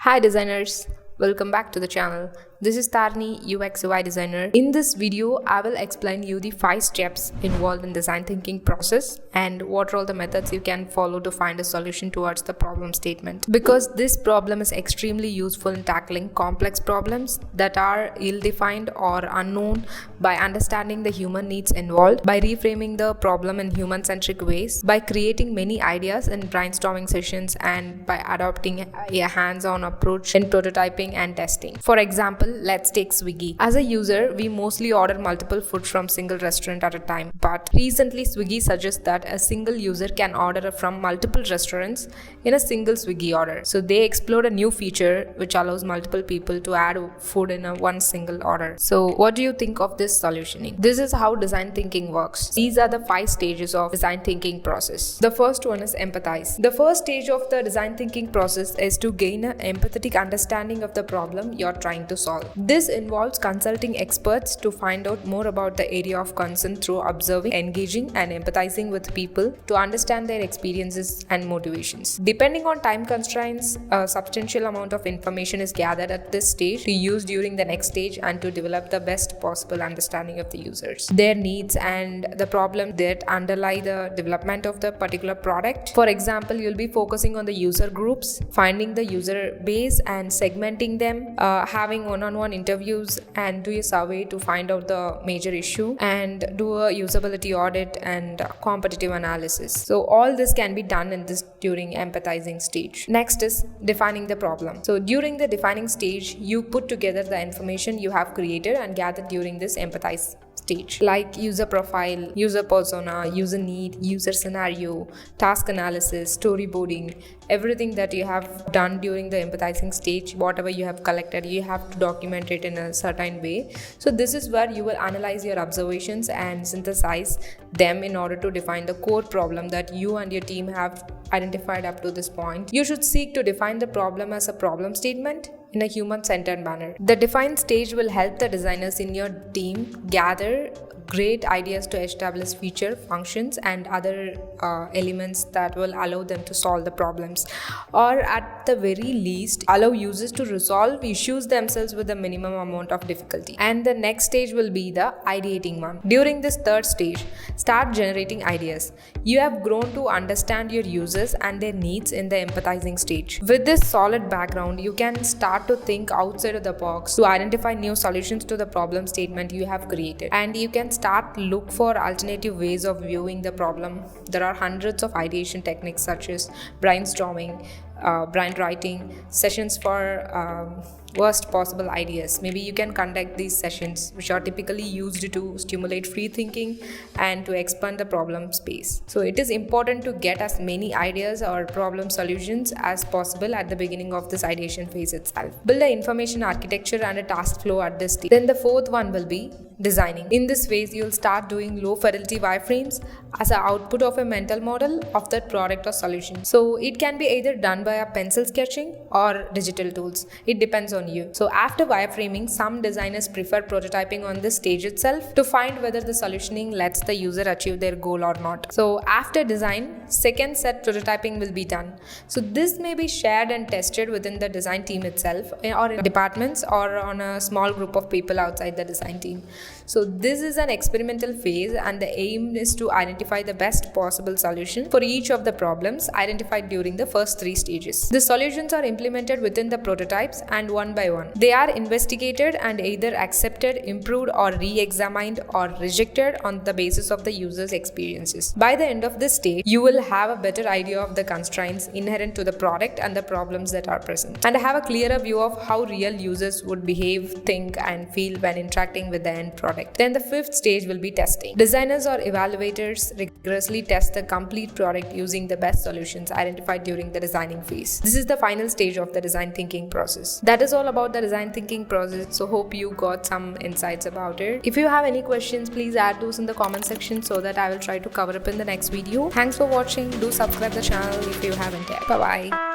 Hi designers, welcome back to the channel. This is Tarni, UX UI designer. In this video, I will explain you the 5 steps involved in design thinking process and what are all the methods you can follow to find a solution towards the problem statement. Because this problem is extremely useful in tackling complex problems that are ill-defined or unknown. By understanding the human needs involved, by reframing the problem in human-centric ways, by creating many ideas in brainstorming sessions, and by adopting a hands-on approach in prototyping and testing. For example, let's take Swiggy. As a user, we mostly order multiple food from single restaurant at a time. But recently, Swiggy suggests that a single user can order from multiple restaurants in a single Swiggy order. So they explored a new feature which allows multiple people to add food in one single order. So what do you think of this solutioning? This is how design thinking works. These are the 5 stages of design thinking process. The first one is empathize. The first stage of the design thinking process is to gain an empathetic understanding of the problem you're trying to solve. This involves consulting experts to find out more about the area of concern through observing, engaging, and empathizing with people to understand their experiences and motivations. Depending on time constraints, a substantial amount of information is gathered at this stage to use during the next stage and to develop the best possible understanding of the users, their needs, and the problem that underlie the development of the particular product. For example, you'll be focusing on the user groups, finding the user base and segmenting them, having one-on-one interviews and do a survey to find out the major issue, and do a usability audit and competitive analysis. So all this can be done in this during empathizing stage. Next is defining the problem. So during the defining stage, you put together the information you have created and gathered during this empathize stage, like user profile, user persona, user need, user scenario, task analysis, storyboarding. Everything that you have done during the empathizing stage, whatever you have collected, you have to document it in a certain way. So this is where you will analyze your observations and synthesize them in order to define the core problem that you and your team have identified up to this point. You should seek to define the problem as a problem statement in a human-centered manner. The defined stage will help the designers in your team gather great ideas to establish feature, functions, and other elements that will allow them to solve the problems, or at the very least allow users to resolve issues themselves with a minimum amount of difficulty. And the next stage will be the ideating one. During this third stage, start generating ideas. You have grown to understand your users and their needs in the empathizing stage. With this solid background, you can start to think outside of the box to identify new solutions to the problem statement you have created, and you can start look for alternative ways of viewing the problem. There are hundreds of ideation techniques such as brainstorming, brainwriting, sessions for worst possible ideas. Maybe you can conduct these sessions, which are typically used to stimulate free thinking and to expand the problem space. So it is important to get as many ideas or problem solutions as possible at the beginning of this ideation phase itself. Build the information architecture and a task flow at this stage. Then the fourth one will be designing. In this phase, you'll start doing low fidelity wireframes as an output of a mental model of that product or solution. So it can be either done by a pencil sketching or digital tools. It depends on you. So after wireframing, some designers prefer prototyping on this stage itself to find whether the solutioning lets the user achieve their goal or not. So after design, second set prototyping will be done. So this may be shared and tested within the design team itself, or in departments, or on a small group of people outside the design team. So this is an experimental phase, and the aim is to identify the best possible solution for each of the problems identified during the first 3 stages. The solutions are implemented within the prototypes, and one by one they are investigated and either accepted, improved, or re-examined or rejected on the basis of the user's experiences. By the end of this stage, you will have a better idea of the constraints inherent to the product and the problems that are present, and have a clearer view of how real users would behave, think, and feel when interacting with the end product. Then the 5th stage will be testing. Designers or evaluators rigorously test the complete product using the best solutions identified during the designing phase. This is the final stage of the design thinking process. That is all about the design thinking process. So hope you got some insights about it. If you have any questions, please add those in the comment section so that I will try to cover up in the next video. Thanks for watching. Do subscribe the channel if you haven't yet. Bye bye.